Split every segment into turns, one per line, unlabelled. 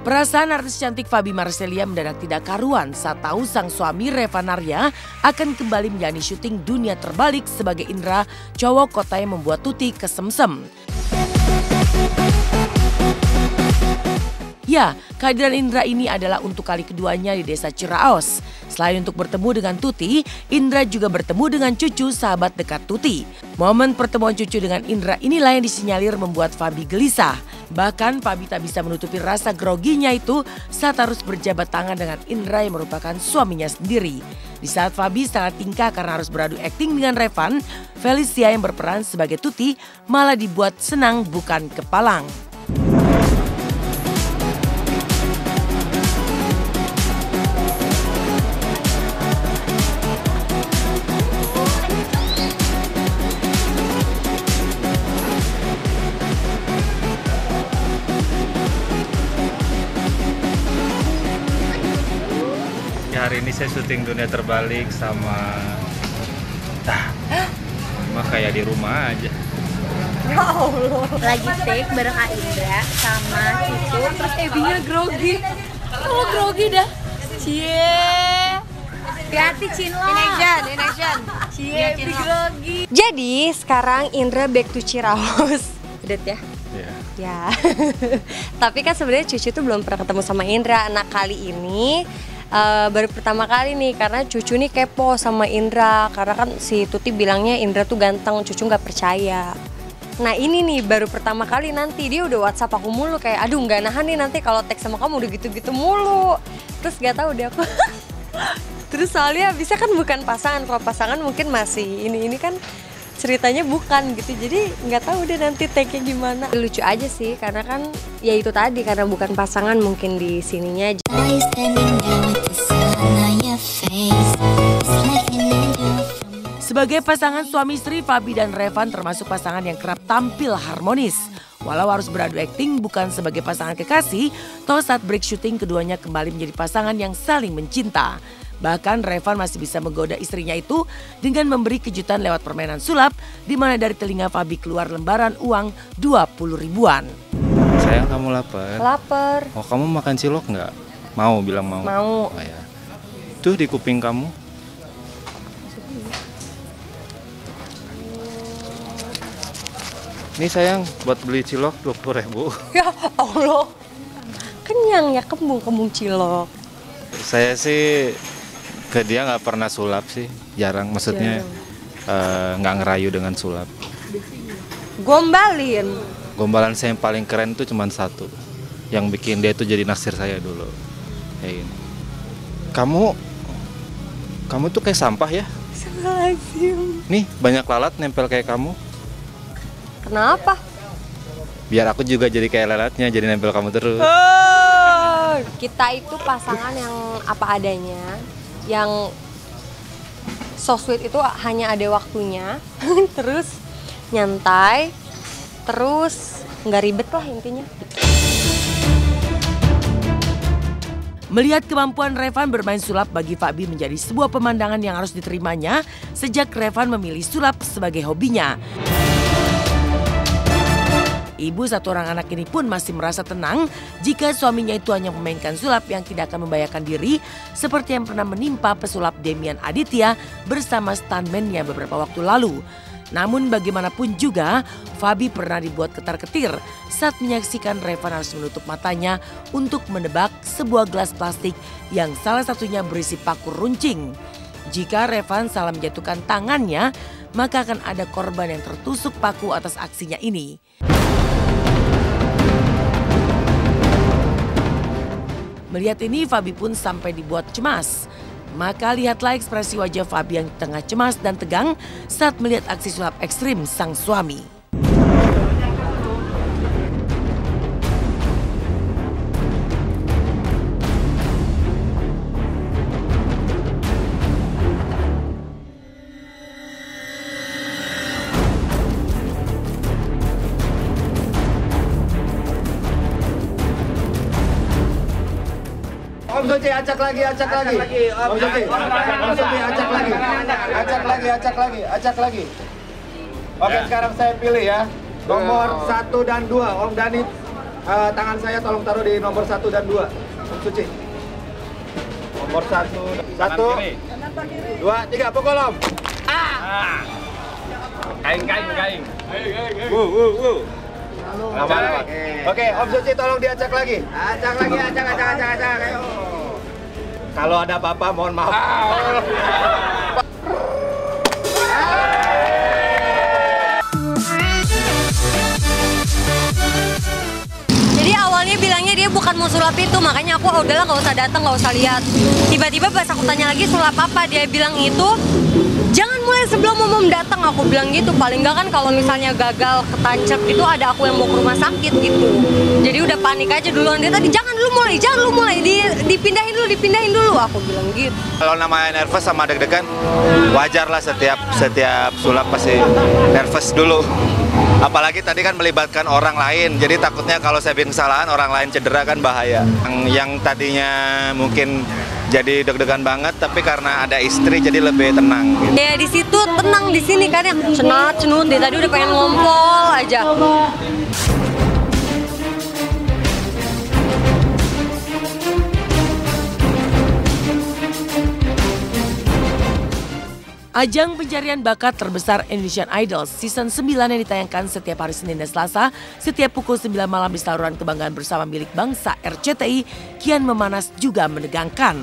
Perasaan artis cantik Faby Marcelia mendadak tidak karuan saat tahu sang suami Reva Narya akan kembali menjalani syuting Dunia Terbalik sebagai Indra, cowok kota yang membuat Tuti kesemsem. Ya, kehadiran Indra ini adalah untuk kali keduanya di desa Ciraos. Selain untuk bertemu dengan Tuti, Indra juga bertemu dengan cucu sahabat dekat Tuti. Momen pertemuan cucu dengan Indra inilah yang disinyalir membuat Faby gelisah. Bahkan Faby tak bisa menutupi rasa groginya itu saat harus berjabat tangan dengan Indra yang merupakan suaminya sendiri. Di saat Faby sangat tingkah karena harus beradu akting dengan Revan, Felicia yang berperan sebagai Tuti malah dibuat senang bukan kepalang.
Hari ini saya syuting Dunia Terbalik sama mah kayak di rumah aja.
Ya Allah. Lagi take bareng Kak Indra sama Cucu, terus Ebinya grogi. Kalau grogi dah. Cie. Hati Cinlo. In action. Cie, Ebi grogi. Jadi sekarang Indra back to Ciraos. Udah ya?
Iya.
Ya. Tapi kan sebenarnya Cucu tuh belum pernah ketemu sama Indra. Nah kali ini baru pertama kali nih karena Cucu nih kepo sama Indra karena kan si Tuti bilangnya Indra tuh ganteng, Cucu nggak percaya. Nah ini nih baru pertama kali nanti dia udah WhatsApp aku mulu kayak aduh nggak nahan nih nanti kalau teks sama kamu udah gitu-gitu mulu. Terus nggak tahu deh aku. Terus soalnya bisa kan bukan pasangan, kalau pasangan mungkin masih ini kan ceritanya bukan gitu, jadi nggak tahu deh nanti take-nya gimana. Lucu aja sih karena kan ya itu tadi karena bukan pasangan mungkin di sininya.
Sebagai pasangan suami istri, Faby dan Revan termasuk pasangan yang kerap tampil harmonis. Walau harus beradu akting bukan sebagai pasangan kekasih, toh saat break syuting keduanya kembali menjadi pasangan yang saling mencinta. Bahkan Revan masih bisa menggoda istrinya itu dengan memberi kejutan lewat permainan sulap di mana dari telinga Faby keluar lembaran uang 20 ribuan.
Sayang, kamu lapar?
Lapar.
Oh, kamu makan cilok nggak? Mau, bilang mau.
Mau.
Oh, ya. Tuh di kuping kamu. Ini sayang buat beli cilok 20 ribu.
Ya Allah. Kenyang ya kembung cilok.
Saya sih ke dia nggak pernah sulap sih, jarang. Maksudnya nggak ngerayu dengan sulap.
Gombalin.
Gombalan saya yang paling keren tuh cuma satu, yang bikin dia tuh jadi naksir saya dulu. Kayak gini. Kamu tuh kayak sampah ya?
Astagfirullahaladzim.
Nih banyak lalat nempel kayak kamu.
Kenapa?
Biar aku juga jadi kayak lalatnya, jadi nempel kamu terus.
Kita itu pasangan yang apa adanya, yang so sweet itu hanya ada waktunya, terus nyantai, terus nggak ribet lah intinya.
Melihat kemampuan Revan bermain sulap bagi Faby menjadi sebuah pemandangan yang harus diterimanya sejak Revan memilih sulap sebagai hobinya. Ibu satu orang anak ini pun masih merasa tenang jika suaminya itu hanya memainkan sulap yang tidak akan membahayakan diri seperti yang pernah menimpa pesulap Demian Aditya bersama stuntman-nya beberapa waktu lalu. Namun bagaimanapun juga, Faby pernah dibuat ketar-ketir saat menyaksikan Revan harus menutup matanya untuk menebak sebuah gelas plastik yang salah satunya berisi paku runcing. Jika Revan salah menjatuhkan tangannya, maka akan ada korban yang tertusuk paku atas aksinya ini. Melihat ini, Faby pun sampai dibuat cemas. Maka lihatlah ekspresi wajah Faby yang tengah cemas dan tegang saat melihat aksi sulap ekstrim sang suami.
Om Suci, acak lagi. Om Suci, acak lagi. Oke, sekarang saya pilih ya. Nomor 1 dan 2, Om Dani Tangan saya tolong taruh di nomor 1 dan 2. Om Suci. Nomor 1. 1, 2, 3, pukul Om.
Kaing.
Oke, Om Suci tolong diacak lagi. Acak lagi, acak. Ayo. Kalau ada apa-apa mohon maaf.
Jadi awalnya bilangnya dia bukan mau sulap itu, makanya aku udahlah nggak usah datang, nggak usah lihat. Tiba-tiba pas aku tanya lagi sulap apa, dia bilang itu jangan mulai sebelum umum datang, aku bilang gitu. Paling nggak kan kalau misalnya gagal ketancap itu ada aku yang mau ke rumah sakit gitu. Jadi udah panik aja duluan, dia tadi jangan lu mulai, dipindahin dulu, aku bilang gitu.
Kalau namanya nervous sama deg-degan, wajar lah setiap sulap pasti nervous dulu. Apalagi tadi kan melibatkan orang lain, jadi takutnya kalau saya bikin kesalahan orang lain cedera kan bahaya. Yang tadinya mungkin jadi deg-degan banget, tapi karena ada istri jadi lebih tenang. Gitu.
Ya di situ tenang, di sini kan ya cenut, dia tadi udah pengen ngompol aja.
Ajang pencarian bakat terbesar Indonesian Idol Season 9 yang ditayangkan setiap hari Senin dan Selasa setiap pukul 9 malam di saluran kebanggaan bersama milik bangsa RCTI kian memanas juga menegangkan.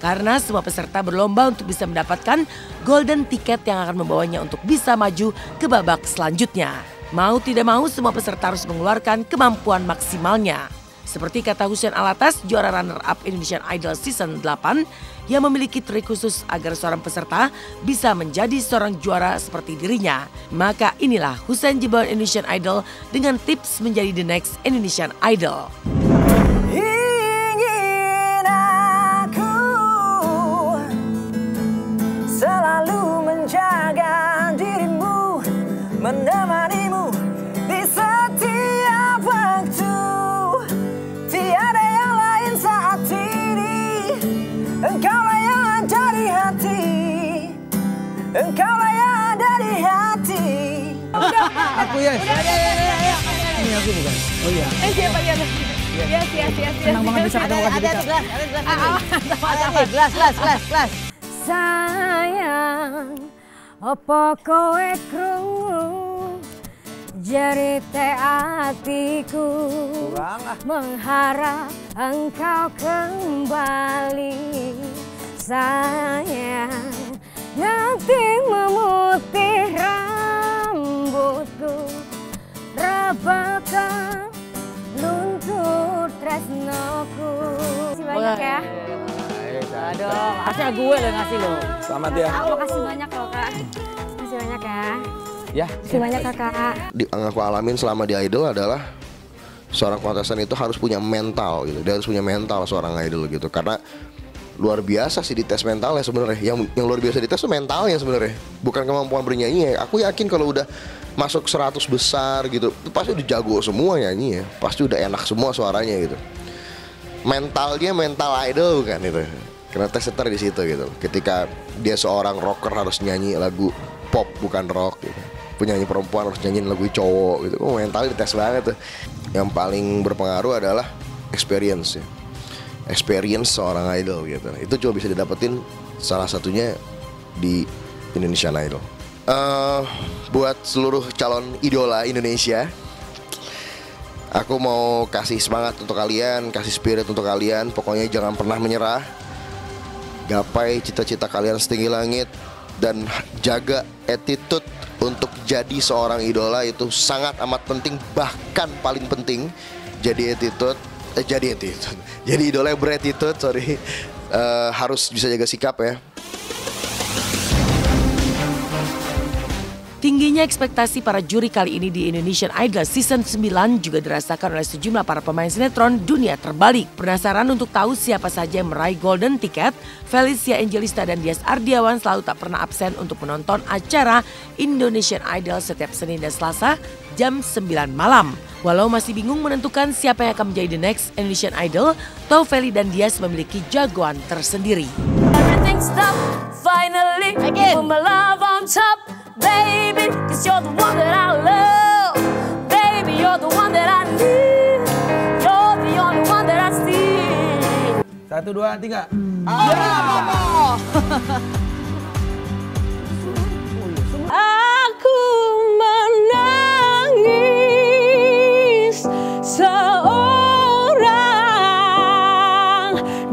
Karena semua peserta berlomba untuk bisa mendapatkan golden ticket yang akan membawanya untuk bisa maju ke babak selanjutnya. Mau tidak mau semua peserta harus mengeluarkan kemampuan maksimalnya. Seperti kata Hussein Alatas, juara runner-up Indonesian Idol Season 8 yang memiliki trik khusus agar seorang peserta bisa menjadi seorang juara seperti dirinya. Maka inilah Hussein Jeboan Indonesian Idol dengan tips menjadi the next Indonesian Idol.
Ingin aku selalu menjaga dirimu, menemanimu di setiap waktu. Tiada yang lain saat ini, engkaulah yang ada di hati, engkaulah yang ada di hati.
Aku yes. Ini aku bukan. Oh iya.
Siapa ya? Yes.
Senang banget bisa ketemu Kak Judika.
Ada gelas. Sayang, apa kowe krungu jerite hatiku, mengharap engkau kembali. Sayang, nanti memutih rambutku, rebakan luntur tresnoku. Terima kasih banyak ya. Aduh,
Harusnya gue yang ngasih loh.
Selamat ya.
makasih banyak loh Kak. Makasih banyak ya.
Ya.
Makasih banyak Kakak.
Yang aku alamin selama di Idol adalah seorang kontestan itu harus punya mental gitu. Dia harus punya mental seorang idol gitu. Karena luar biasa sih di tes mentalnya sebenarnya. Yang luar biasa di tes itu mentalnya sebenarnya. Bukan kemampuan bernyanyi ya. Aku yakin kalau udah masuk 100 besar gitu, pasti udah jago semua nyanyi ya. Pasti udah enak semua suaranya gitu. Mentalnya mental idol bukan itu. Karena tesnya di situ gitu. Ketika dia seorang rocker harus nyanyi lagu pop bukan rock gitu. Penyanyi perempuan harus nyanyiin lagu cowok gitu. Mentalnya dites banget tuh. Yang paling berpengaruh adalah experience ya. Experience seorang idol gitu. Itu cuma bisa didapetin salah satunya di Indonesian Idol. Buat seluruh calon idola Indonesia, aku mau kasih semangat untuk kalian, kasih spirit untuk kalian. Pokoknya jangan pernah menyerah. Gapai cita-cita kalian setinggi langit dan jaga attitude untuk jadi seorang idola itu sangat amat penting, bahkan paling penting. Jadi idola yang beretitude, harus bisa jaga sikap ya.
Tingginya ekspektasi para juri kali ini di Indonesian Idol Season 9 juga dirasakan oleh sejumlah para pemain sinetron dunia terbalik. Penasaran untuk tahu siapa saja yang meraih golden ticket? Felicia Angelista dan Dias Ardiawan selalu tak pernah absen untuk menonton acara Indonesian Idol setiap Senin dan Selasa jam 9 malam. Walau masih bingung menentukan siapa yang akan menjadi the next Indonesian Idol, tahu Feli dan Dias memiliki jagoan tersendiri.
Everything stop, finally, put my love on top. Baby, 'cause you're the one that I love. Baby, you're the one that I need.
1, 2, 3.
Aku menangis seorang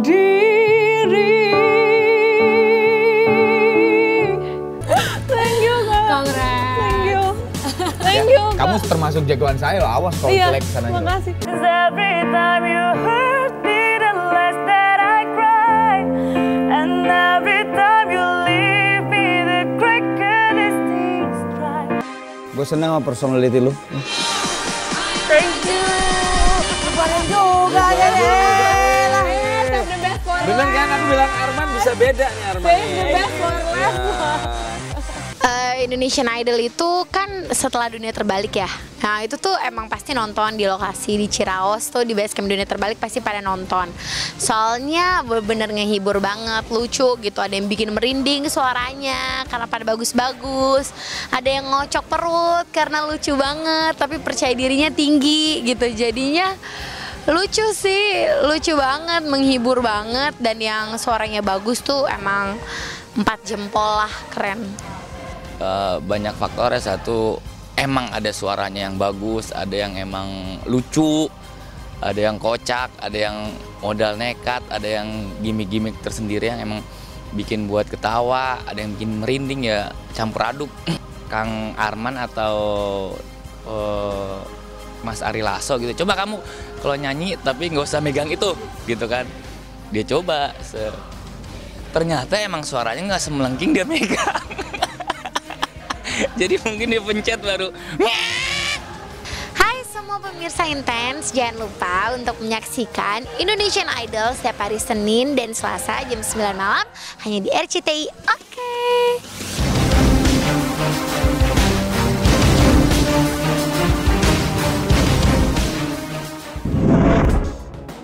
diri. Thank you, Kak.
Congrats.
Thank you. Thank you, Kak.
Kamu termasuk jagoan saya loh, awas kalau
Iya,
jelek sana juga.
makasih. Every time you hurt me, the less that I cry. And every time you leave me, the quicker this things dry.
Gue senang sama personality lu.
Thank you. Lebaran juga ya.
Bener kan aku bilang Arman bisa beda nih Arman.
Indonesian Idol itu kan setelah Dunia Terbalik ya. Nah itu tuh emang pasti nonton di lokasi di Ciraos tuh di Basecamp Dunia Terbalik pasti pada nonton. Soalnya bener-bener ngehibur banget, lucu gitu. Ada yang bikin merinding suaranya karena pada bagus-bagus. Ada yang ngocok perut karena lucu banget tapi percaya dirinya tinggi gitu. Jadinya lucu sih, lucu banget, menghibur banget. Dan yang suaranya bagus tuh emang 4 jempol lah, keren.
Banyak faktornya. Satu, emang ada suaranya yang bagus, ada yang emang lucu, ada yang kocak, ada yang modal nekat, ada yang gimmick-gimmick tersendiri yang emang bikin buat ketawa, ada yang bikin merinding ya campur aduk. Kang Arman atau Mas Ari Lasso gitu, coba kamu kalau nyanyi tapi nggak usah megang itu gitu kan. Dia coba, ternyata emang suaranya nggak semelengking dia megang. Jadi mungkin dia pencet baru.
Hai semua pemirsa Intens, jangan lupa untuk menyaksikan Indonesian Idol setiap hari Senin dan Selasa jam 9 malam hanya di RCTI. Oke.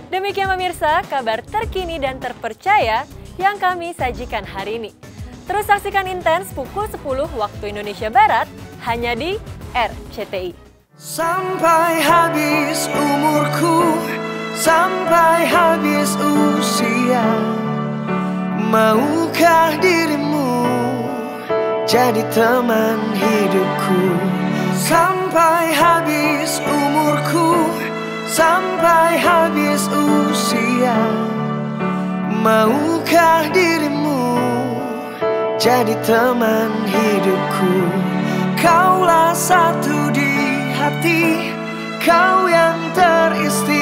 Demikian pemirsa, kabar terkini dan terpercaya yang kami sajikan hari ini. Terus saksikan Intens pukul 10 waktu Indonesia Barat hanya di RCTI.
Sampai habis umurku, sampai habis usia, maukah dirimu jadi teman hidupku? Sampai habis umurku, sampai habis usia, maukah dirimu jadi teman hidupku? Kaulah satu di hati, kau yang teristimewa.